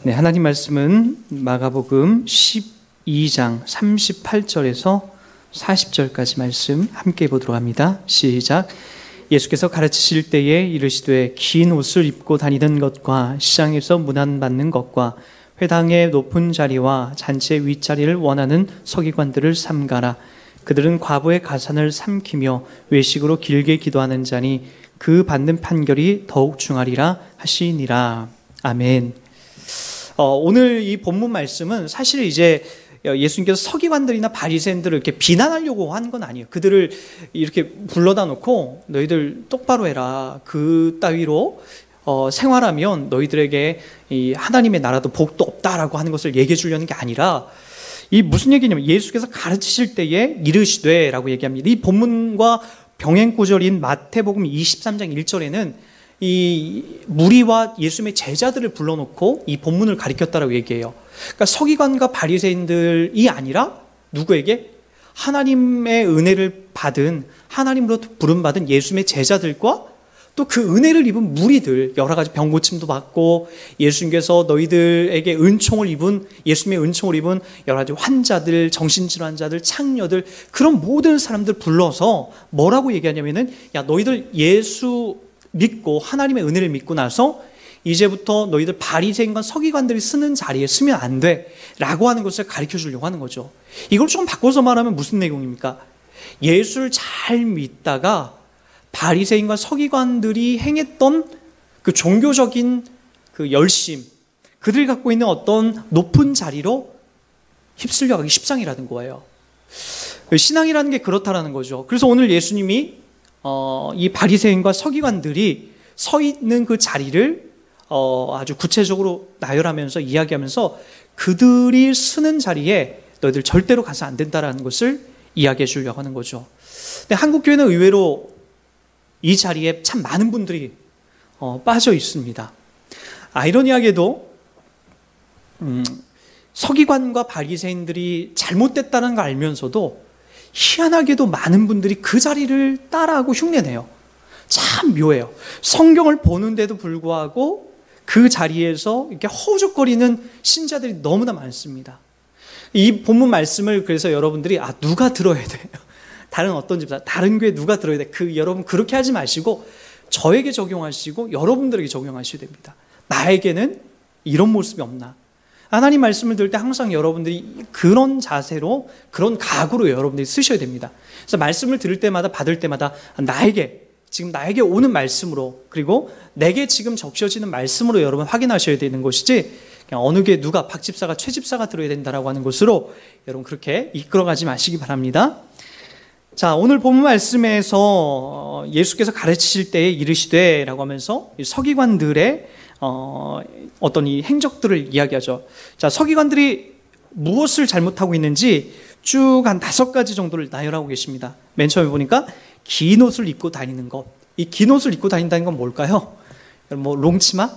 네, 하나님 말씀은 마가복음 12장 38절에서 40절까지 말씀 함께 보도록 합니다. 시작. 예수께서 가르치실 때에 이르시되 긴 옷을 입고 다니는 것과 시장에서 문안받는 것과 회당의 높은 자리와 잔치의 윗자리를 원하는 서기관들을 삼가라. 그들은 과부의 가산을 삼키며 외식으로 길게 기도하는 자니 그 받는 판결이 더욱 중하리라 하시니라. 아멘. 오늘 이 본문 말씀은 사실 이제 예수님께서 서기관들이나 바리새인들을 이렇게 비난하려고 한 건 아니에요. 그들을 이렇게 불러다 놓고 너희들 똑바로 해라. 그 따위로 생활하면 너희들에게 이 하나님의 나라도 복도 없다라고 하는 것을 얘기해 주려는 게 아니라, 이 무슨 얘기냐면 예수께서 가르치실 때에 이르시되라고 얘기합니다. 이 본문과 병행 구절인 마태복음 23장 1절에는 이 무리와 예수님의 제자들을 불러놓고 이 본문을 가리켰다라고 얘기해요. 그러니까 서기관과 바리새인들이 아니라 누구에게? 하나님의 은혜를 받은, 하나님으로부터 부름받은 예수님의 제자들과 또 그 은혜를 입은 무리들, 여러 가지 병 고침도 받고 예수님께서 너희들에게 은총을 입은, 예수님의 은총을 입은 여러 가지 환자들, 정신질환자들, 창녀들, 그런 모든 사람들 불러서 뭐라고 얘기하냐면은, 야, 너희들 예수 믿고 하나님의 은혜를 믿고 나서 이제부터 너희들 바리새인과 서기관들이 쓰는 자리에 쓰면 안 돼 라고 하는 것을 가르쳐 주려고 하는 거죠. 이걸 조금 바꿔서 말하면 무슨 내용입니까? 예수를 잘 믿다가 바리새인과 서기관들이 행했던 그 종교적인 그 열심, 그들이 갖고 있는 어떤 높은 자리로 휩쓸려 가기 십상이라는 거예요. 신앙이라는 게 그렇다라는 거죠. 그래서 오늘 예수님이 이 바리새인과 서기관들이 서 있는 그 자리를 아주 구체적으로 나열하면서 이야기하면서 그들이 쓰는 자리에 너희들 절대로 가서 안 된다라는 것을 이야기해 주려고 하는 거죠. 근데 한국교회는 의외로 이 자리에 참 많은 분들이 빠져 있습니다. 아이러니하게도 서기관과 바리새인들이 잘못됐다는 걸 알면서도 희한하게도 많은 분들이 그 자리를 따라하고 흉내내요. 참 묘해요. 성경을 보는데도 불구하고 그 자리에서 이렇게 허우적거리는 신자들이 너무나 많습니다. 이 본문 말씀을 그래서 여러분들이 누가 들어야 돼요? 다른 어떤 집사, 다른 교회 누가 들어야 돼? 여러분 그렇게 하지 마시고 저에게 적용하시고 여러분들에게 적용하셔야 됩니다. 나에게는 이런 모습이 없나? 하나님 말씀을 들을 때 항상 여러분들이 그런 자세로, 그런 각오로 여러분들이 쓰셔야 됩니다. 그래서 말씀을 들을 때마다, 받을 때마다 지금 나에게 오는 말씀으로, 그리고 내게 지금 적셔지는 말씀으로 여러분 확인하셔야 되는 것이지, 그냥 어느 교회 누가, 박 집사가, 최 집사가 들어야 된다라고 하는 것으로 여러분 그렇게 이끌어가지 마시기 바랍니다. 자, 오늘 본문 말씀에서 예수께서 가르치실 때에 이르시되라고 하면서 서기관들의 어떤 이 행적들을 이야기하죠. 자, 서기관들이 무엇을 잘못하고 있는지 쭉 한 5가지 정도를 나열하고 계십니다. 맨 처음에 보니까 긴 옷을 입고 다니는 것. 이 긴 옷을 입고 다닌다는 건 뭘까요? 뭐 롱치마?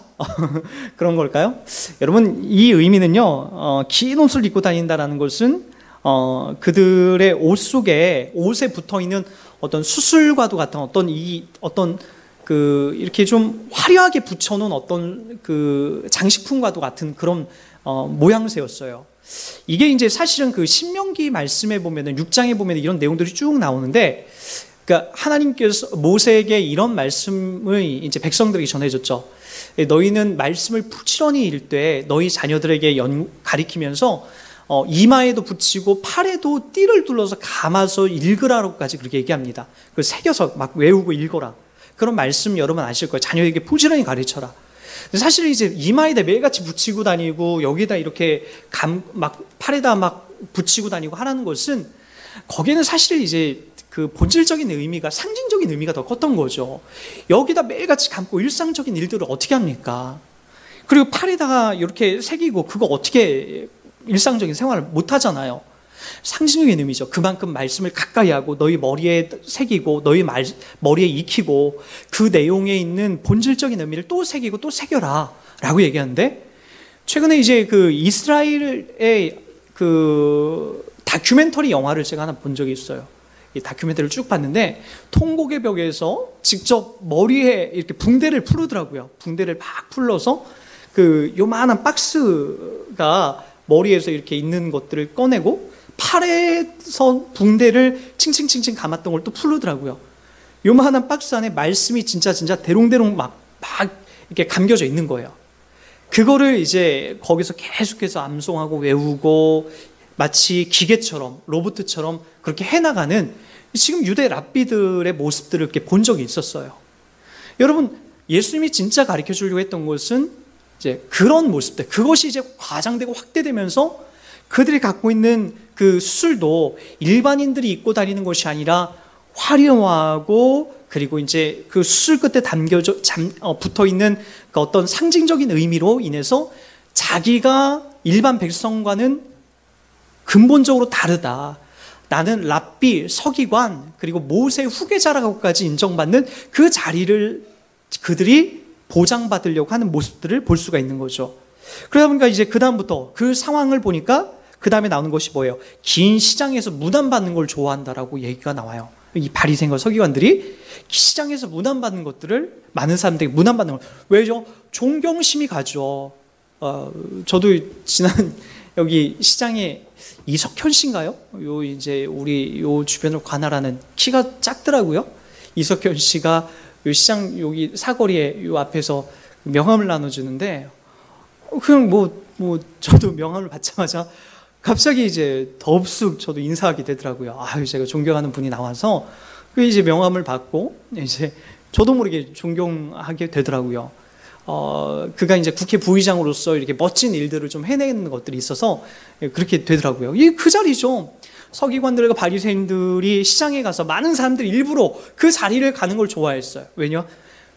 그런 걸까요? 여러분, 이 의미는요, 긴 옷을 입고 다닌다라는 것은 그들의 옷 속에, 옷에 붙어 있는 어떤 수술과도 같은 어떤 이렇게 좀 화려하게 붙여놓은 어떤 그 장식품과도 같은 그런 모양새였어요. 이게 이제 사실은 그 신명기 말씀에 보면은, 6장에 보면 이런 내용들이 쭉 나오는데, 그러니까 하나님께서 모세에게 이런 말씀을 이제 백성들에게 전해줬죠. 너희는 말씀을 부지런히 읽되 너희 자녀들에게 가리키면서 이마에도 붙이고 팔에도 띠를 둘러서 감아서 읽으라고까지 그렇게 얘기합니다. 그걸 새겨서 막 외우고 읽어라. 그런 말씀 여러분 아실 거예요. 자녀에게 부지런히 가르쳐라. 사실 이제 이마에다 매일같이 붙이고 다니고 여기다 이렇게 막 팔에다 막 붙이고 다니고 하라는 것은, 거기에는 사실 이제 그 본질적인 의미가, 상징적인 의미가 더 컸던 거죠. 여기다 매일같이 감고 일상적인 일들을 어떻게 합니까? 그리고 팔에다가 이렇게 새기고 그거 어떻게 일상적인 생활을 못 하잖아요. 상징적인 의미죠. 그만큼 말씀을 가까이 하고 너희 머리에 새기고 너희 머리에 익히고 그 내용에 있는 본질적인 의미를 또 새기고 또 새겨라 라고 얘기하는데, 최근에 이제 그 이스라엘의 그 다큐멘터리 영화를 제가 하나 본 적이 있어요. 이 다큐멘터리를 쭉 봤는데 통곡의 벽에서 직접 머리에 이렇게 붕대를 풀더라고요. 붕대를 막 풀러서 그 요만한 박스가 머리에서 이렇게 있는 것들을 꺼내고 팔에서 붕대를 칭칭칭칭 감았던 걸 또 풀더라고요. 요만한 박스 안에 말씀이 진짜 대롱대롱 막 이렇게 감겨져 있는 거예요. 그거를 이제 거기서 계속해서 암송하고 외우고 마치 기계처럼 로봇처럼 그렇게 해나가는 지금 유대 랍비들의 모습들을 이렇게 본 적이 있었어요. 여러분, 예수님이 진짜 가르쳐 주려고 했던 것은 이제 그런 모습들, 그것이 이제 과장되고 확대되면서 그들이 갖고 있는 그 수술도 일반인들이 입고 다니는 것이 아니라 화려하고 그리고 이제 그 수술 끝에 붙어 있는 그 어떤 상징적인 의미로 인해서 자기가 일반 백성과는 근본적으로 다르다. 나는 랍비, 서기관, 그리고 모세의 후계자라고까지 인정받는 그 자리를 그들이 보장받으려고 하는 모습들을 볼 수가 있는 거죠. 그러다 보니까 이제 그 다음부터 그 상황을 보니까 그 다음에 나오는 것이 뭐예요? 긴 시장에서 무난받는 걸 좋아한다라고 얘기가 나와요. 이 바리새인과 서기관들이 시장에서 무난받는 것들을 많은 사람들이 무난받는 걸 왜죠? 존경심이 가죠. 저도 지난 여기 시장에 이석현 씨인가요? 요 이제 우리 요 주변을 관할하는 키가 작더라고요. 이석현 씨가 요 시장 여기 사거리에 요 앞에서 명함을 나눠주는데 그냥 뭐 저도 명함을 받자마자 갑자기 이제 덥석 저도 인사하게 되더라고요. 제가 존경하는 분이 나와서 그 이제 명함을 받고 이제 저도 모르게 존경하게 되더라고요. 그가 이제 국회 부의장으로서 이렇게 멋진 일들을 좀 해내는 것들이 있어서 그렇게 되더라고요. 이 그 자리죠. 서기관들과 바리새인들이 시장에 가서 많은 사람들이 일부러 그 자리를 가는 걸 좋아했어요. 왜냐?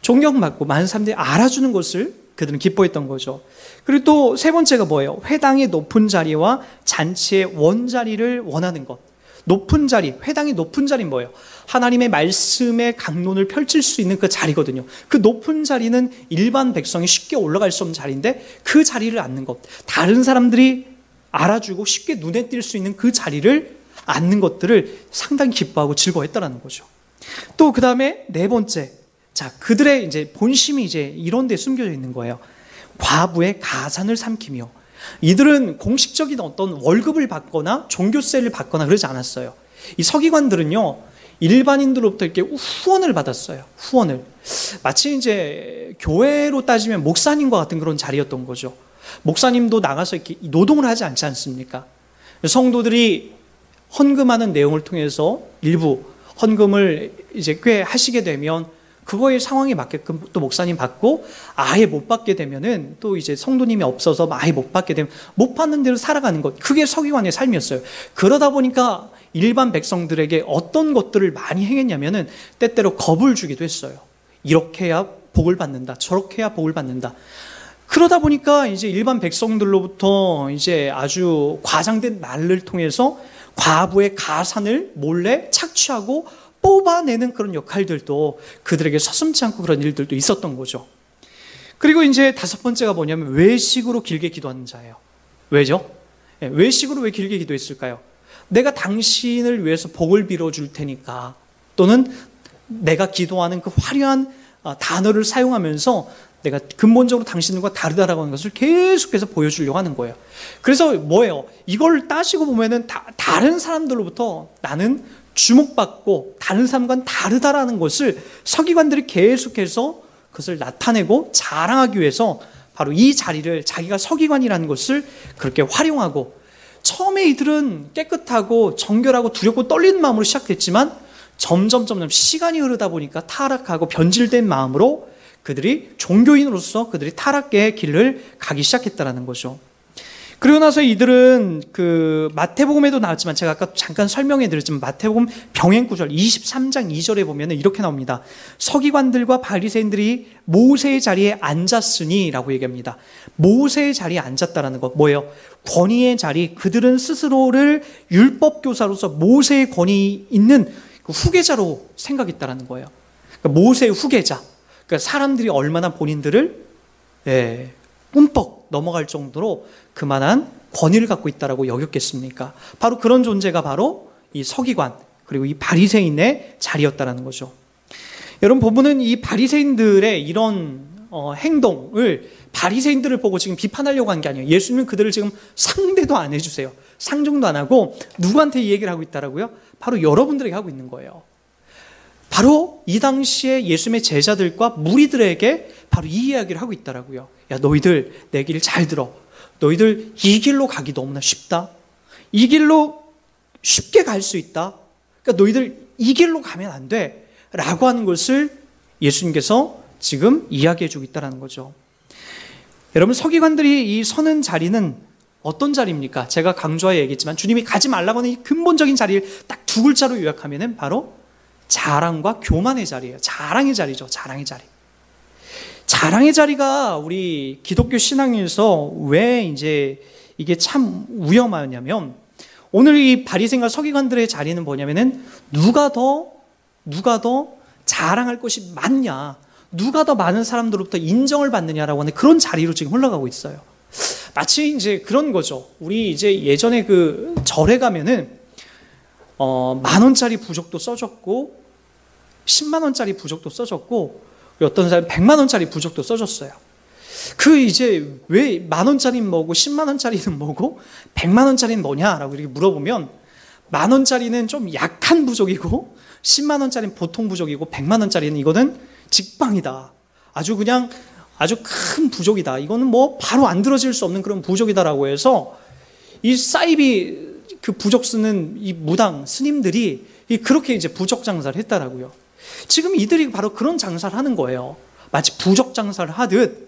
존경받고 많은 사람들이 알아주는 것을 그들은 기뻐했던 거죠. 그리고 또 세 번째가 뭐예요? 회당의 높은 자리와 잔치의 원자리를 원하는 것. 높은 자리, 회당의 높은 자리는 뭐예요? 하나님의 말씀의 강론을 펼칠 수 있는 그 자리거든요. 그 높은 자리는 일반 백성이 쉽게 올라갈 수 없는 자리인데 그 자리를 앉는 것. 다른 사람들이 알아주고 쉽게 눈에 띌 수 있는 그 자리를 앉는 것들을 상당히 기뻐하고 즐거워했다라는 거죠. 또 그 다음에 네 번째. 자, 그들의 이제 본심이 이제 이런 데 숨겨져 있는 거예요. 과부의 가산을 삼키며. 이들은 공식적인 어떤 월급을 받거나 종교세를 받거나 그러지 않았어요. 이 서기관들은요, 일반인들로부터 이렇게 후원을 받았어요. 후원을. 마치 이제 교회로 따지면 목사님과 같은 그런 자리였던 거죠. 목사님도 나가서 이렇게 노동을 하지 않지 않습니까? 성도들이 헌금하는 내용을 통해서 일부 헌금을 이제 꽤 하시게 되면 그거의 상황에 맞게끔 또 목사님 받고 아예 못 받게 되면은 또 이제 성도님이 없어서 아예 못 받게 되면 못 받는 대로 살아가는 것. 그게 서기관의 삶이었어요. 그러다 보니까 일반 백성들에게 어떤 것들을 많이 행했냐면은 때때로 겁을 주기도 했어요. 이렇게 해야 복을 받는다. 저렇게 해야 복을 받는다. 그러다 보니까 이제 일반 백성들로부터 이제 아주 과장된 말을 통해서 과부의 가산을 몰래 착취하고 뽑아내는 그런 역할들도 그들에게 서슴지 않고 그런 일들도 있었던 거죠. 그리고 이제 다섯 번째가 뭐냐면 외식으로 길게 기도하는 자예요. 왜죠? 외식으로 왜 길게 기도했을까요? 내가 당신을 위해서 복을 빌어줄 테니까, 또는 내가 기도하는 그 화려한 단어를 사용하면서 내가 근본적으로 당신들과 다르다라고 하는 것을 계속해서 보여주려고 하는 거예요. 그래서 뭐예요? 이걸 따지고 보면은 다른 사람들로부터 나는 주목받고 다른 사람과는 다르다라는 것을 서기관들이 계속해서 그것을 나타내고 자랑하기 위해서 바로 이 자리를 자기가 서기관이라는 것을 그렇게 활용하고, 처음에 이들은 깨끗하고 정결하고 두렵고 떨리는 마음으로 시작했지만 점점 시간이 흐르다 보니까 타락하고 변질된 마음으로 그들이 종교인으로서 그들이 타락의 길을 가기 시작했다는 거죠. 그리고 나서 이들은 그 마태복음에도 나왔지만 제가 아까 잠깐 설명해 드렸지만 마태복음 병행구절 23장 2절에 보면 이렇게 나옵니다. 서기관들과 바리새인들이 모세의 자리에 앉았으니 라고 얘기합니다. 모세의 자리에 앉았다라는 것 뭐예요? 권위의 자리. 그들은 스스로를 율법교사로서 모세의 권위 있는 그 후계자로 생각했다라는 거예요. 그러니까 모세의 후계자. 그러니까 사람들이 얼마나 본인들을 흠뻑 넘어갈 정도로 그만한 권위를 갖고 있다라고 여겼겠습니까? 바로 그런 존재가 바로 이 서기관 그리고 이 바리새인의 자리였다라는 거죠. 여러분, 본문은 이 바리새인들의 이런 행동을 바리새인들을 보고 지금 비판하려고 한 게 아니에요. 예수님은 그들을 지금 상대도 안 해주세요. 상종도 안 하고 누구한테 이 얘기를 하고 있다라고요? 바로 여러분들에게 하고 있는 거예요. 바로 이 당시에 예수님의 제자들과 무리들에게 바로 이 이야기를 하고 있다라고요. 야, 너희들 내 길 잘 들어. 너희들 이 길로 가기 너무나 쉽다. 이 길로 쉽게 갈 수 있다. 그러니까 너희들 이 길로 가면 안 돼. 라고 하는 것을 예수님께서 지금 이야기해 주고 있다는 거죠. 여러분, 서기관들이 이 서는 자리는 어떤 자리입니까? 제가 강조하여 얘기했지만 주님이 가지 말라고 하는 이 근본적인 자리를 딱 두 글자로 요약하면 바로 자랑과 교만의 자리예요. 자랑의 자리죠. 자랑의 자리. 자랑의 자리가 우리 기독교 신앙에서 왜 이제 이게 참 위험하냐면, 오늘 이 바리새인과 서기관들의 자리는 뭐냐면은 누가 더 자랑할 것이 많냐, 누가 더 많은 사람들로부터 인정을 받느냐라고 하는 그런 자리로 지금 흘러가고 있어요. 마치 이제 그런 거죠. 우리 이제 예전에 그 절에 가면은 10,000원짜리 부적도 써줬고 100,000원짜리 부적도 써줬고 어떤 사람 100,000원짜리 부적도 써줬어요. 그 이제 왜 10,000원짜리는 뭐고 100,000원짜리는 뭐고 100,000원짜리는 뭐냐라고 이렇게 물어보면 10,000원짜리는 좀 약한 부적이고 100,000원짜리는 보통 부적이고 100,000원짜리는 이거는 직방이다. 아주 큰 부적이다. 이거는 뭐 바로 안 들어질 수 없는 그런 부적이다라고 해서 이 사이비 그 부적 쓰는 이 무당 스님들이 그렇게 이제 부적 장사를 했다라고요. 지금 이들이 바로 그런 장사를 하는 거예요. 마치 부적 장사를 하듯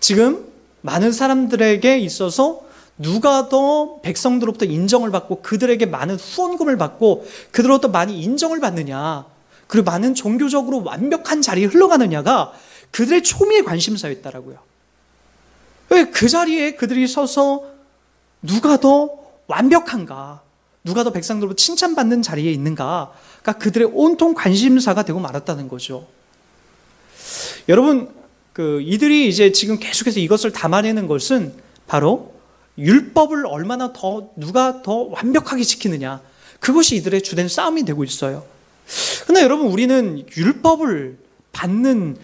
지금 많은 사람들에게 있어서 누가 더 백성들로부터 인정을 받고 그들에게 많은 후원금을 받고 그들로부터 많이 인정을 받느냐, 그리고 많은 종교적으로 완벽한 자리에 흘러가느냐가 그들의 초미의 관심사였다라고요. 왜 그 자리에 그들이 서서 누가 더 완벽한가, 누가 더 백성들로부터 칭찬받는 자리에 있는가가 그들의 온통 관심사가 되고 말았다는 거죠. 여러분, 이들이 이제 지금 계속해서 이것을 담아내는 것은 바로 율법을 얼마나 누가 더 완벽하게 지키느냐, 그것이 이들의 주된 싸움이 되고 있어요. 그러나 여러분, 우리는 율법을 받는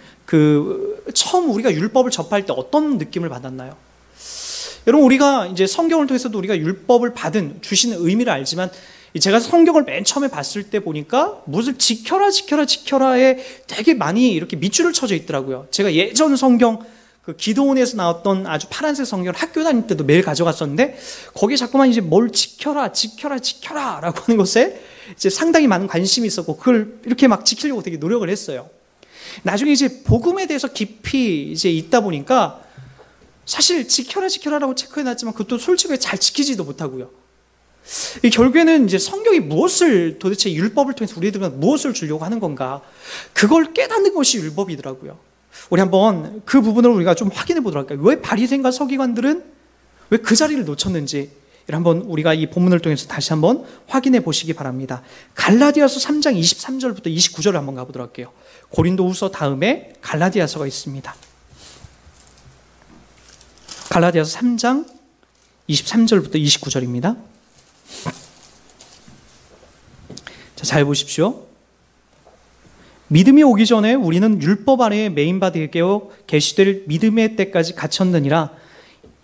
처음 우리가 율법을 접할 때 어떤 느낌을 받았나요? 여러분, 우리가 이제 성경을 통해서도 우리가 율법을 주시는 의미를 알지만, 제가 성경을 맨 처음에 봤을 때 보니까 무엇을 지켜라에 되게 많이 이렇게 밑줄을 쳐져 있더라고요. 제가 예전 성경, 기도원에서 나왔던 아주 파란색 성경을 학교 다닐 때도 매일 가져갔었는데, 거기에 자꾸만 이제 뭘 지켜라 라고 하는 것에 이제 상당히 많은 관심이 있었고, 그걸 이렇게 막 지키려고 되게 노력을 했어요. 나중에 이제 복음에 대해서 깊이 이제 있다 보니까 사실 지켜라라고 체크해놨지만 그것도 솔직히 잘 지키지도 못하고요. 결국에는 이제 성경이 무엇을, 도대체 율법을 통해서 우리들은 무엇을 주려고 하는 건가, 그걸 깨닫는 것이 율법이더라고요. 우리 한번 그 부분을 우리가 좀 확인해 보도록 할까요? 왜 바리새인과 서기관들은 왜 그 자리를 놓쳤는지 한번 우리가 이 본문을 통해서 다시 한번 확인해 보시기 바랍니다. 갈라디아서 3장 23절부터 29절을 한번 가보도록 할게요. 고린도후서 다음에 갈라디아서가 있습니다. 갈라디아서 3장 23절부터 29절입니다. 자, 잘 보십시오. 믿음이 오기 전에 우리는 율법 아래에 매인바 되어 계시될 믿음의 때까지 갇혔느니라.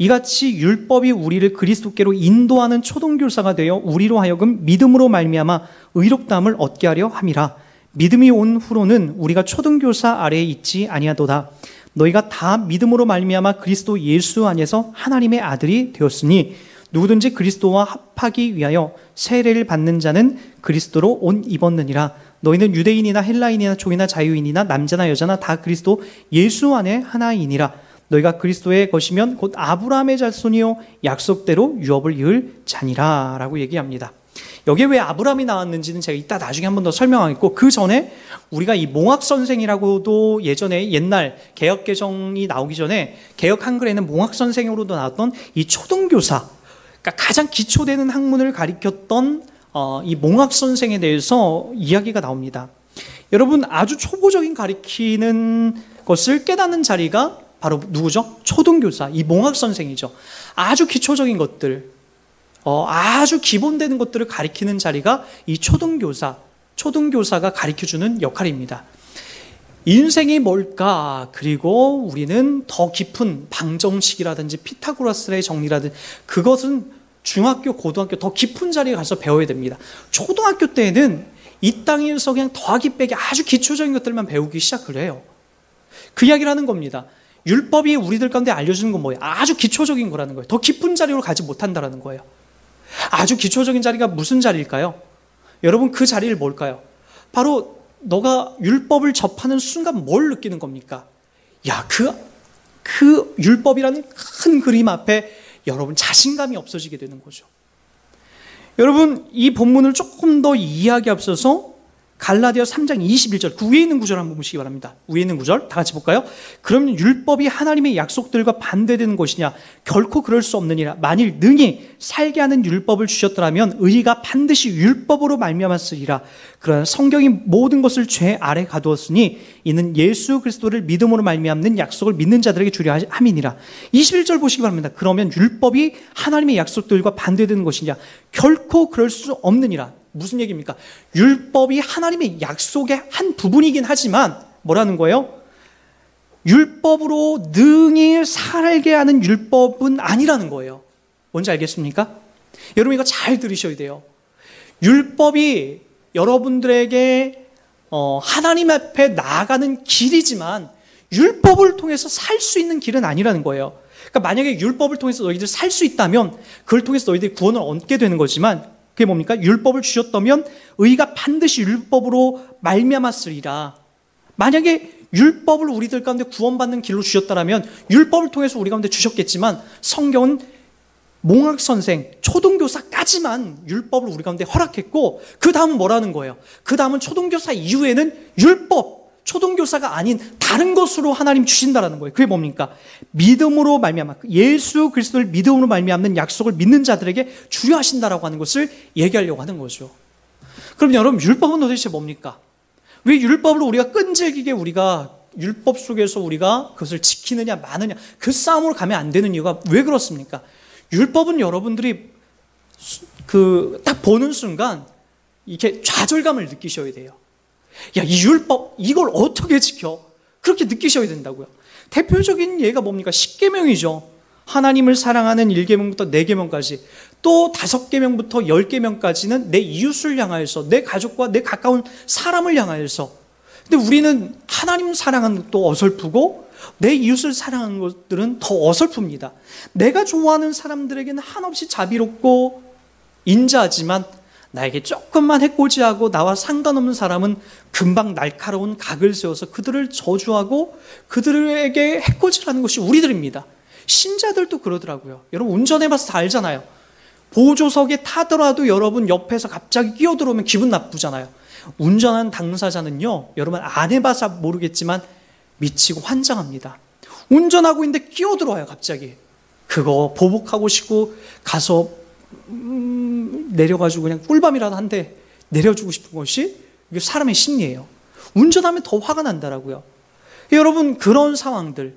이같이 율법이 우리를 그리스도께로 인도하는 초등교사가 되어 우리로 하여금 믿음으로 말미암아 의롭다함을 얻게 하려 함이라. 믿음이 온 후로는 우리가 초등교사 아래에 있지 아니하도다. 너희가 다 믿음으로 말미암아 그리스도 예수 안에서 하나님의 아들이 되었으니 누구든지 그리스도와 합하기 위하여 세례를 받는 자는 그리스도로 옷 입었느니라. 너희는 유대인이나 헬라인이나 종이나 자유인이나 남자나 여자나 다 그리스도 예수 안에 하나이니라. 너희가 그리스도의 것이면 곧 아브라함의 자손이요 약속대로 유업을 이을 자니라 라고 얘기합니다. 여기에 왜 아브라함이 나왔는지는 제가 이따 나중에 한 번 더 설명하겠고, 그 전에 우리가 이 몽학선생이라고도 예전에 옛날 개혁개정이 나오기 전에 개혁 한글에는 몽학선생으로도 나왔던 이 초등교사, 그러니까 가장 기초되는 학문을 가리켰던 이 몽학선생에 대해서 이야기가 나옵니다. 여러분, 아주 초보적인 가리키는 것을 깨닫는 자리가 바로 누구죠? 초등교사, 이 몽학선생이죠. 아주 기초적인 것들, 아주 기본되는 것들을 가리키는 자리가 이 초등교사가 가리켜주는 역할입니다. 인생이 뭘까? 그리고 우리는 더 깊은 방정식이라든지 피타고라스의 정리라든지 그것은 중학교, 고등학교 더 깊은 자리에 가서 배워야 됩니다. 초등학교 때에는 이 땅에서 그냥 더하기 빼기 아주 기초적인 것들만 배우기 시작을 해요. 그 이야기를 하는 겁니다. 율법이 우리들 가운데 알려주는 건 뭐예요? 아주 기초적인 거라는 거예요. 더 깊은 자리로 가지 못한다는 거예요. 아주 기초적인 자리가 무슨 자리일까요? 여러분 그 자리를 뭘까요? 바로 너가 율법을 접하는 순간 뭘 느끼는 겁니까? 야, 그 율법이라는 큰 그림 앞에 여러분 자신감이 없어지게 되는 거죠. 여러분 이 본문을 조금 더 이해하기 앞서서 갈라디아 3장 21절 그 위에 있는 구절 한번 보시기 바랍니다. 위에 있는 구절 다 같이 볼까요? 그러면 율법이 하나님의 약속들과 반대되는 것이냐? 결코 그럴 수 없느니라. 만일 능히 살게 하는 율법을 주셨더라면 의가 반드시 율법으로 말미암았으리라. 그러나 성경이 모든 것을 죄 아래 가두었으니 이는 예수 그리스도를 믿음으로 말미암는 약속을 믿는 자들에게 주려 함이니라. 21절 보시기 바랍니다. 그러면 율법이 하나님의 약속들과 반대되는 것이냐? 결코 그럴 수 없느니라. 무슨 얘기입니까? 율법이 하나님의 약속의 한 부분이긴 하지만 뭐라는 거예요? 율법으로 능히 살게 하는 율법은 아니라는 거예요. 뭔지 알겠습니까? 여러분 이거 잘 들으셔야 돼요. 율법이 여러분들에게 하나님 앞에 나아가는 길이지만 율법을 통해서 살 수 있는 길은 아니라는 거예요. 그러니까 만약에 율법을 통해서 너희들 살 수 있다면 그걸 통해서 너희들이 구원을 얻게 되는 거지만 그게 뭡니까? 율법을 주셨다면 의가 반드시 율법으로 말미암았으리라. 만약에 율법을 우리들 가운데 구원받는 길로 주셨다면 율법을 통해서 우리 가운데 주셨겠지만 성경은 몽학선생, 초등교사까지만 율법을 우리 가운데 허락했고 그 다음은 뭐라는 거예요? 그 다음은 초등교사 이후에는 율법, 초등교사가 아닌 다른 것으로 하나님 주신다라는 거예요. 그게 뭡니까? 믿음으로 말미암아 예수 그리스도를 믿음으로 말미암는 약속을 믿는 자들에게 주려 하신다라고 하는 것을 얘기하려고 하는 거죠. 그럼 여러분 율법은 도대체 뭡니까? 왜 율법을 우리가 끈질기게 우리가 율법 속에서 우리가 그것을 지키느냐 마느냐 그 싸움으로 가면 안 되는 이유가 왜 그렇습니까? 율법은 여러분들이 딱 보는 순간 이렇게 좌절감을 느끼셔야 돼요. 야, 이 율법 이걸 어떻게 지켜? 그렇게 느끼셔야 된다고요. 대표적인 예가 뭡니까? 10계명이죠. 하나님을 사랑하는 1계명부터 4계명까지 또 5계명부터 10계명까지는 내 이웃을 향하여서 내 가족과 내 가까운 사람을 향하여서. 근데 우리는 하나님 사랑하는 것도 어설프고 내 이웃을 사랑하는 것들은 더 어설픕니다. 내가 좋아하는 사람들에게는 한없이 자비롭고 인자하지만 나에게 조금만 해코지하고 나와 상관없는 사람은 금방 날카로운 각을 세워서 그들을 저주하고 그들에게 해코지하는 것이 우리들입니다. 신자들도 그러더라고요. 여러분 운전해봐서 다 알잖아요. 보조석에 타더라도 여러분 옆에서 갑자기 끼어들어오면 기분 나쁘잖아요. 운전하는 당사자는요, 여러분 안 해봐서 모르겠지만 미치고 환장합니다. 운전하고 있는데 끼어들어와요 갑자기. 그거 보복하고 싶고 가서 내려가지고 그냥 꿀밤이라도 한 대 내려주고 싶은 것이 이게 사람의 심리예요. 운전하면 더 화가 난다라고요. 여러분 그런 상황들,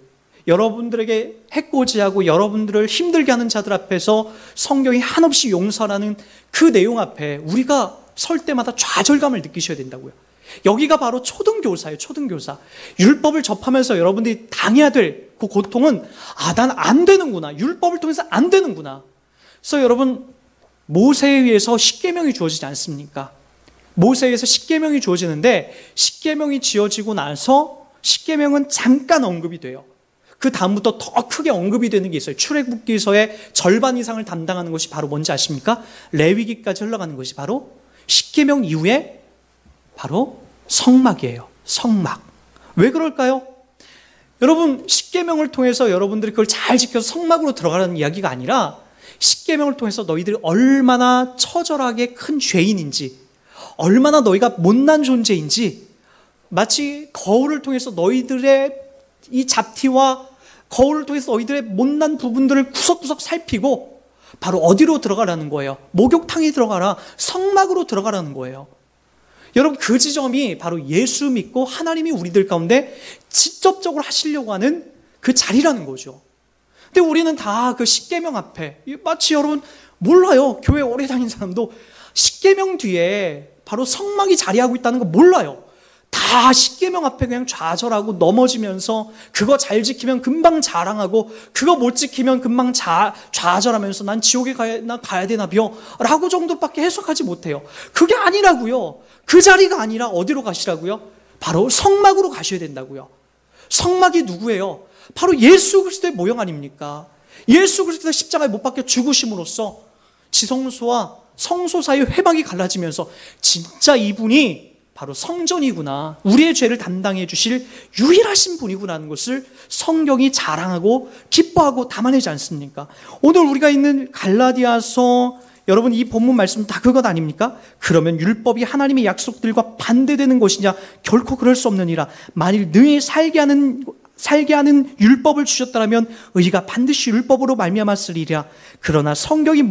여러분들에게 해코지하고 여러분들을 힘들게 하는 자들 앞에서 성경이 한없이 용서라는 그 내용 앞에 우리가 설 때마다 좌절감을 느끼셔야 된다고요. 여기가 바로 초등교사예요. 초등교사. 율법을 접하면서 여러분들이 당해야 될 그 고통은 난 안 되는구나. 율법을 통해서 안 되는구나. 그래서 여러분 모세에 의해서 10계명이 주어지지 않습니까? 모세에 의해서 10계명이 주어지는데 10계명이 지어지고 나서 10계명은 잠깐 언급이 돼요. 그 다음부터 더 크게 언급이 되는 게 있어요. 출애굽기서의 절반 이상을 담당하는 것이 바로 뭔지 아십니까? 레위기까지 흘러가는 것이 바로 10계명 이후에 바로 성막이에요. 성막. 왜 그럴까요? 여러분 10계명을 통해서 여러분들이 그걸 잘 지켜서 성막으로 들어가라는 이야기가 아니라 10계명을 통해서 너희들이 얼마나 처절하게 큰 죄인인지, 얼마나 너희가 못난 존재인지, 마치 거울을 통해서 너희들의 이 잡티와 거울을 통해서 너희들의 못난 부분들을 구석구석 살피고 바로 어디로 들어가라는 거예요? 목욕탕에 들어가라, 성막으로 들어가라는 거예요. 여러분 그 지점이 바로 예수 믿고 하나님이 우리들 가운데 직접적으로 하시려고 하는 그 자리라는 거죠. 근데 우리는 다 그 10계명 앞에 마치 여러분 몰라요. 교회 오래 다닌 사람도 10계명 뒤에 바로 성막이 자리하고 있다는 거 몰라요. 다 십계명 앞에 그냥 좌절하고 넘어지면서 그거 잘 지키면 금방 자랑하고 그거 못 지키면 금방 좌절하면서 난 지옥에 가야 되나벼 라고 정도밖에 해석하지 못해요. 그게 아니라고요. 그 자리가 아니라 어디로 가시라고요? 바로 성막으로 가셔야 된다고요. 성막이 누구예요? 바로 예수 그리스도의 모형 아닙니까? 예수 그리스도의 십자가에 못 박혀 죽으심으로써 지성소와 성소 사이의 회막이 갈라지면서 진짜 이분이 바로 성전이구나, 우리의 죄를 담당해 주실 유일하신 분이구나라는 것을 성경이 자랑하고 기뻐하고 담아내지 않습니까? 오늘 우리가 있는 갈라디아서, 여러분 이 본문 말씀 다 그것 아닙니까? 그러면 율법이 하나님의 약속들과 반대되는 것이냐? 결코 그럴 수 없느니라. 만일 능히 살게 하는 율법을 주셨다면 의가 반드시 율법으로 말미암았으리라. 그러나 성경이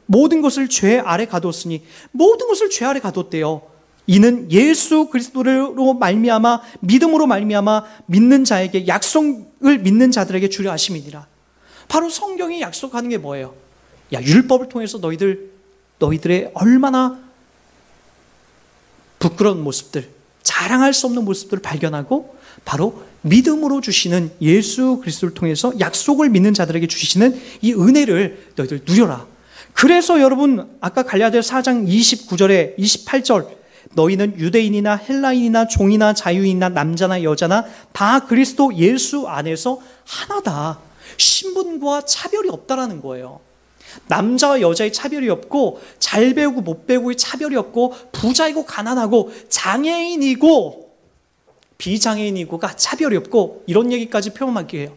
모든 것을 죄 아래 가뒀으니, 모든 것을 죄 아래 가뒀대요. 이는 예수 그리스도로 말미암아, 믿음으로 말미암아 믿는 자에게, 약속을 믿는 자들에게 주려 하심이니라. 바로 성경이 약속하는 게 뭐예요? 야, 율법을 통해서 너희들의 얼마나 부끄러운 모습들, 자랑할 수 없는 모습들을 발견하고 바로 믿음으로 주시는 예수 그리스도를 통해서 약속을 믿는 자들에게 주시는 이 은혜를 너희들 누려라. 그래서 여러분 아까 갈라디아 4장 29절에 28절, 너희는 유대인이나 헬라인이나 종이나 자유인이나 남자나 여자나 다 그리스도 예수 안에서 하나다. 신분과 차별이 없다라는 거예요. 남자와 여자의 차별이 없고, 잘 배우고 못 배우고의 차별이 없고, 부자이고 가난하고 장애인이고 비장애인이고가 차별이 없고, 이런 얘기까지 표현하기 해요.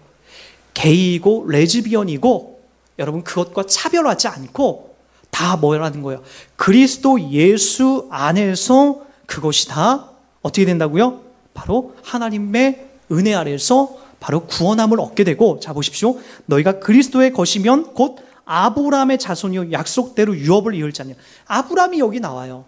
게이고 레즈비언이고, 여러분 그것과 차별하지 않고 다 뭐라는 거예요? 그리스도 예수 안에서 그것이 다 어떻게 된다고요? 바로 하나님의 은혜 아래서 바로 구원함을 얻게 되고, 자 보십시오. 너희가 그리스도의 것이면 곧 아브라함의 자손이요 약속대로 유업을 이을 자냐. 아브라함이 여기 나와요.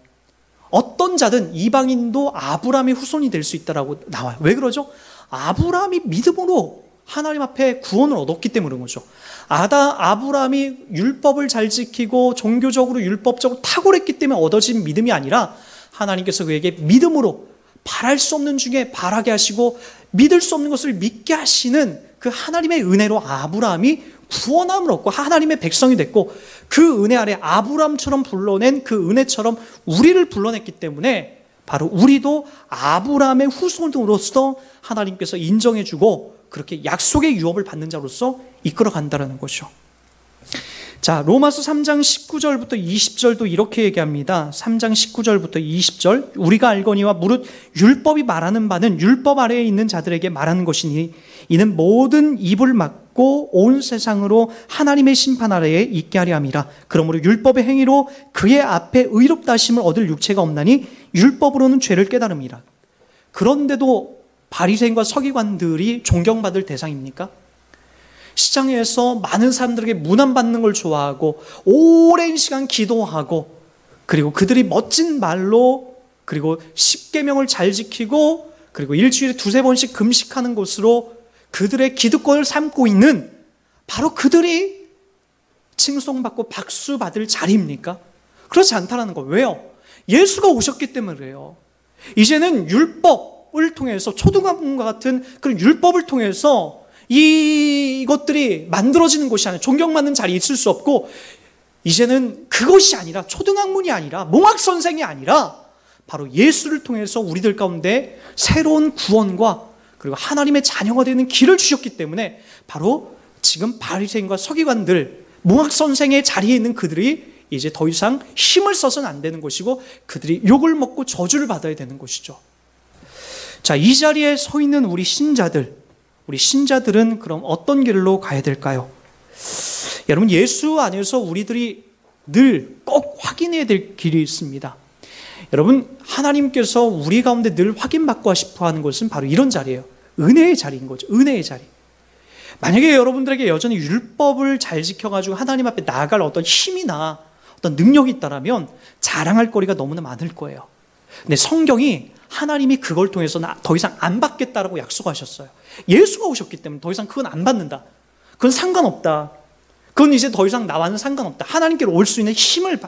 어떤 자든 이방인도 아브라함의 후손이 될 수 있다라고 나와요. 왜 그러죠? 아브라함이 믿음으로 하나님 앞에 구원을 얻었기 때문에 그런 거죠. 아브라함이 율법을 잘 지키고 종교적으로 율법적으로 탁월했기 때문에 얻어진 믿음이 아니라 하나님께서 그에게 믿음으로 바랄 수 없는 중에 바라게 하시고 믿을 수 없는 것을 믿게 하시는 그 하나님의 은혜로 아브라함이 구원함을 얻고 하나님의 백성이 됐고, 그 은혜 아래 아브라함처럼 불러낸 그 은혜처럼 우리를 불러냈기 때문에 바로 우리도 아브라함의 후손으로서 하나님께서 인정해주고 그렇게 약속의 유업을 받는 자로서 이끌어 간다는 거죠. 자, 로마서 3장 19절부터 20절도 이렇게 얘기합니다. 3장 19절부터 20절, 우리가 알거니와 무릇 율법이 말하는 바는 율법 아래에 있는 자들에게 말하는 것이니 이는 모든 입을 막고 온 세상으로 하나님의 심판 아래에 있게 하려 함이라. 그러므로 율법의 행위로 그의 앞에 의롭다 하심을 얻을 육체가 없나니 율법으로는 죄를 깨달음이라. 그런데도 바리새인과 서기관들이 존경받을 대상입니까? 시장에서 많은 사람들에게 문안받는 걸 좋아하고 오랜 시간 기도하고, 그리고 그들이 멋진 말로, 그리고 십계명을 잘 지키고, 그리고 일주일에 2-3번씩 금식하는 것으로 그들의 기득권을 삼고 있는 바로 그들이 칭송받고 박수받을 자리입니까? 그렇지 않다는 거예요. 왜요? 예수가 오셨기 때문에 그래요. 이제는 율법을 통해서, 초등학문과 같은 그런 율법을 통해서 이것들이 만들어지는 것이 아니라, 존경받는 자리에 있을 수 없고, 이제는 그것이 아니라, 초등학문이 아니라, 몽학선생이 아니라 바로 예수를 통해서 우리들 가운데 새로운 구원과 그리고 하나님의 자녀가 되는 길을 주셨기 때문에 바로 지금 바리새인과 서기관들, 몽학선생의 자리에 있는 그들이 이제 더 이상 힘을 써서는 안 되는 것이고, 그들이 욕을 먹고 저주를 받아야 되는 것이죠. 자, 이 자리에 서 있는 우리 신자들은 그럼 어떤 길로 가야 될까요? 여러분, 예수 안에서 우리들이 늘 꼭 확인해야 될 길이 있습니다. 여러분, 하나님께서 우리 가운데 늘 확인받고 싶어 하는 것은 바로 이런 자리예요. 은혜의 자리인 거죠. 은혜의 자리. 만약에 여러분들에게 여전히 율법을 잘 지켜가지고 하나님 앞에 나아갈 어떤 힘이나 어떤 능력이 있다면 자랑할 거리가 너무나 많을 거예요. 근데 성경이 하나님이 그걸 통해서 더 이상 안 받겠다라고 약속하셨어요. 예수가 오셨기 때문에 더 이상 그건 안 받는다. 그건 상관없다. 그건 이제 더 이상 나와는 상관없다. 하나님께로 올 수 있는 힘을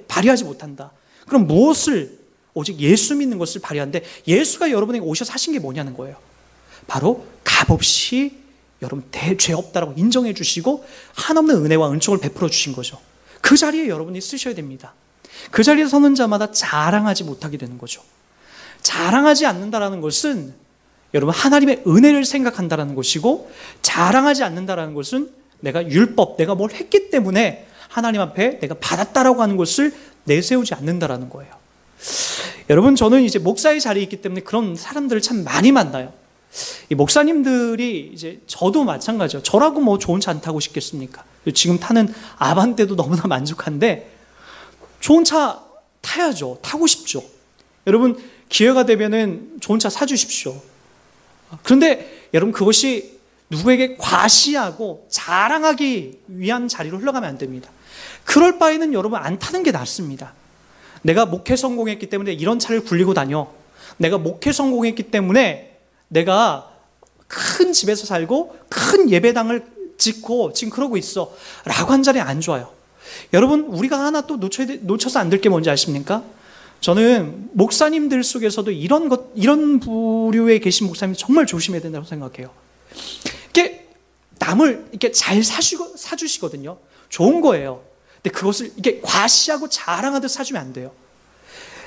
발휘하지 못한다. 그럼 무엇을 오직 예수 믿는 것을 발휘하는데, 예수가 여러분에게 오셔서 하신 게 뭐냐는 거예요. 바로 값없이 여러분 죄 없다라고 인정해 주시고 한없는 은혜와 은총을 베풀어 주신 거죠. 그 자리에 여러분이 쓰셔야 됩니다. 그 자리에 서는 자마다 자랑하지 못하게 되는 거죠. 자랑하지 않는다라는 것은 여러분 하나님의 은혜를 생각한다라는 것이고, 자랑하지 않는다라는 것은 내가 율법, 내가 뭘 했기 때문에 하나님 앞에 내가 받았다라고 하는 것을 내세우지 않는다라는 거예요. 여러분, 저는 이제 목사의 자리에 있기 때문에 그런 사람들을 참 많이 만나요. 이 목사님들이 이제 저도 마찬가지죠. 저라고 뭐 좋은 차 안 타고 싶겠습니까? 지금 타는 아반떼도 너무나 만족한데 좋은 차 타야죠. 타고 싶죠. 여러분, 기회가 되면은 좋은 차 사주십시오. 그런데 여러분, 그것이 누구에게 과시하고 자랑하기 위한 자리로 흘러가면 안 됩니다. 그럴 바에는 여러분 안 타는 게 낫습니다. 내가 목회 성공했기 때문에 이런 차를 굴리고 다녀. 내가 목회 성공했기 때문에 내가 큰 집에서 살고 큰 예배당을 짓고 지금 그러고 있어 라고 한 자리에 안 좋아요. 여러분, 우리가 하나 또 놓쳐서 안 될 게 뭔지 아십니까? 저는 목사님들 속에서도 이런 부류에 계신 목사님 정말 조심해야 된다고 생각해요. 이렇게 남을 이렇게 잘 사주시거든요. 좋은 거예요. 근데 그것을 이렇게 과시하고 자랑하듯 사주면 안 돼요.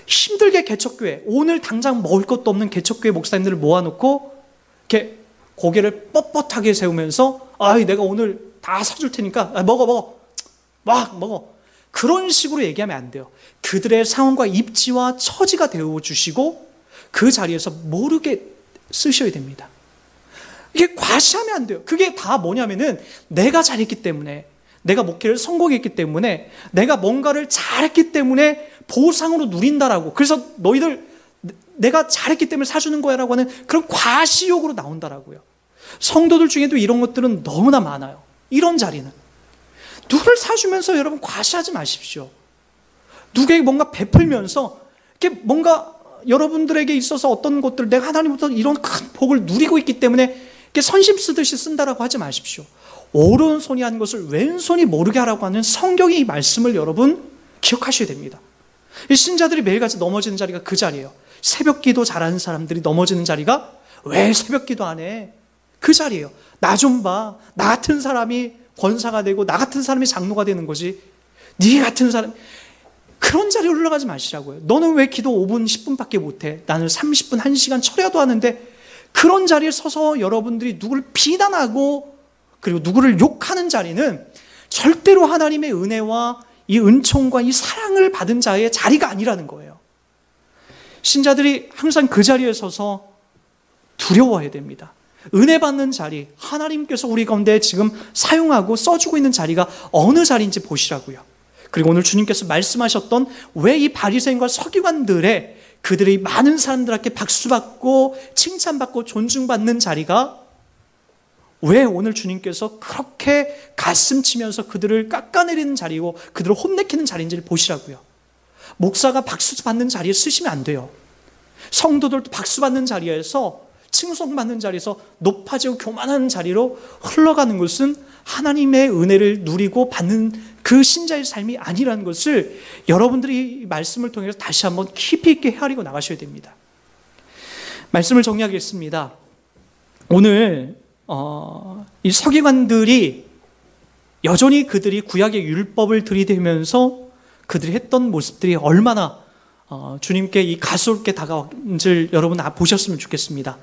힘들게 개척교회, 오늘 당장 먹을 것도 없는 개척교회 목사님들을 모아놓고 이렇게 고개를 뻣뻣하게 세우면서 내가 오늘 다 사줄 테니까 먹어 막 먹어, 그런 식으로 얘기하면 안 돼요. 그들의 상황과 입지와 처지가 되어주시고 그 자리에서 모르게 쓰셔야 됩니다. 이게 과시하면 안 돼요. 그게 다 뭐냐면은 내가 잘했기 때문에, 내가 목회를 성공했기 때문에, 내가 뭔가를 잘했기 때문에 보상으로 누린다라고, 그래서 너희들 내가 잘했기 때문에 사주는 거야 라고 하는 그런 과시욕으로 나온다라고요. 성도들 중에도 이런 것들은 너무나 많아요. 이런 자리는 누구를 사주면서 여러분 과시하지 마십시오. 누구에게 뭔가 베풀면서 이렇게 뭔가 여러분들에게 있어서 어떤 것들을 내가 하나님부터 이런 큰 복을 누리고 있기 때문에 이렇게 선심 쓰듯이 쓴다라고 하지 마십시오. 오른손이 하는 것을 왼손이 모르게 하라고 하는 성경의 이 말씀을 여러분 기억하셔야 됩니다. 이 신자들이 매일같이 넘어지는 자리가 그 자리예요. 새벽 기도 잘하는 사람들이 넘어지는 자리가 왜 새벽 기도 안 해? 그 자리예요. 나 좀 봐. 나 같은 사람이 권사가 되고 나 같은 사람이 장로가 되는 거지. 네 같은 사람, 그런 자리에 올라가지 마시라고요. 너는 왜 기도 5분, 10분밖에 못해? 나는 30분, 1시간 철야도 하는데, 그런 자리에 서서 여러분들이 누구를 비난하고 그리고 누구를 욕하는 자리는 절대로 하나님의 은혜와 이 은총과 이 사랑을 받은 자의 자리가 아니라는 거예요. 신자들이 항상 그 자리에 서서 두려워해야 됩니다. 은혜 받는 자리, 하나님께서 우리 가운데 지금 사용하고 써주고 있는 자리가 어느 자리인지 보시라고요. 그리고 오늘 주님께서 말씀하셨던 왜 이 바리새인과 서기관들의 그들의 많은 사람들에게 박수받고 칭찬받고 존중받는 자리가 왜 오늘 주님께서 그렇게 가슴치면서 그들을 깎아내리는 자리고 그들을 혼내키는 자리인지를 보시라고요. 목사가 박수 받는 자리에 쓰시면 안 돼요. 성도들도 박수 받는 자리에서, 칭송받는 자리에서 높아지고 교만하는 자리로 흘러가는 것은 하나님의 은혜를 누리고 받는 그 신자의 삶이 아니라는 것을 여러분들이 이 말씀을 통해서 다시 한번 깊이 있게 헤아리고 나가셔야 됩니다. 말씀을 정리하겠습니다. 오늘 이 서기관들이 여전히 그들이 구약의 율법을 들이대면서 그들이 했던 모습들이 얼마나 주님께 이 가소롭게 다가온지를 여러분 보셨으면 좋겠습니다.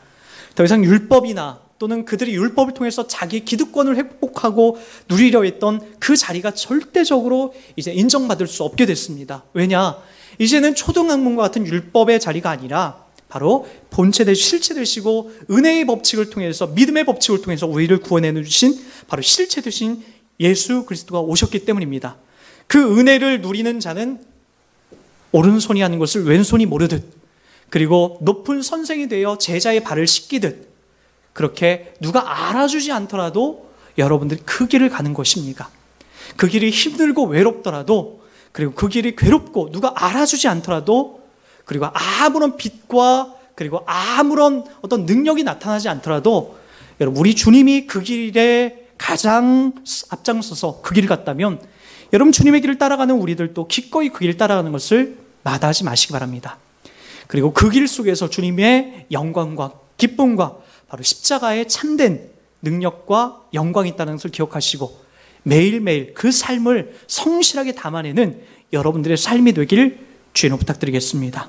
더 이상 율법이나 또는 그들이 율법을 통해서 자기 기득권을 회복하고 누리려 했던 그 자리가 절대적으로 이제 인정받을 수 없게 됐습니다. 왜냐? 이제는 초등학문과 같은 율법의 자리가 아니라 바로 본체 되시고 실체 되시고 은혜의 법칙을 통해서, 믿음의 법칙을 통해서 우리를 구원해 주신 바로 실체 되신 예수 그리스도가 오셨기 때문입니다. 그 은혜를 누리는 자는 오른손이 하는 것을 왼손이 모르듯, 그리고 높은 선생이 되어 제자의 발을 씻기듯, 그렇게 누가 알아주지 않더라도 여러분들이 그 길을 가는 것입니까? 그 길이 힘들고 외롭더라도, 그리고 그 길이 괴롭고 누가 알아주지 않더라도, 그리고 아무런 빛과 그리고 아무런 어떤 능력이 나타나지 않더라도, 여러분, 우리 주님이 그 길에 가장 앞장서서 그 길을 갔다면 여러분, 주님의 길을 따라가는 우리들도 기꺼이 그 길을 따라가는 것을 마다하지 마시기 바랍니다. 그리고 그 길 속에서 주님의 영광과 기쁨과 바로 십자가의 참된 능력과 영광이 있다는 것을 기억하시고 매일매일 그 삶을 성실하게 담아내는 여러분들의 삶이 되길 주의로 부탁드리겠습니다.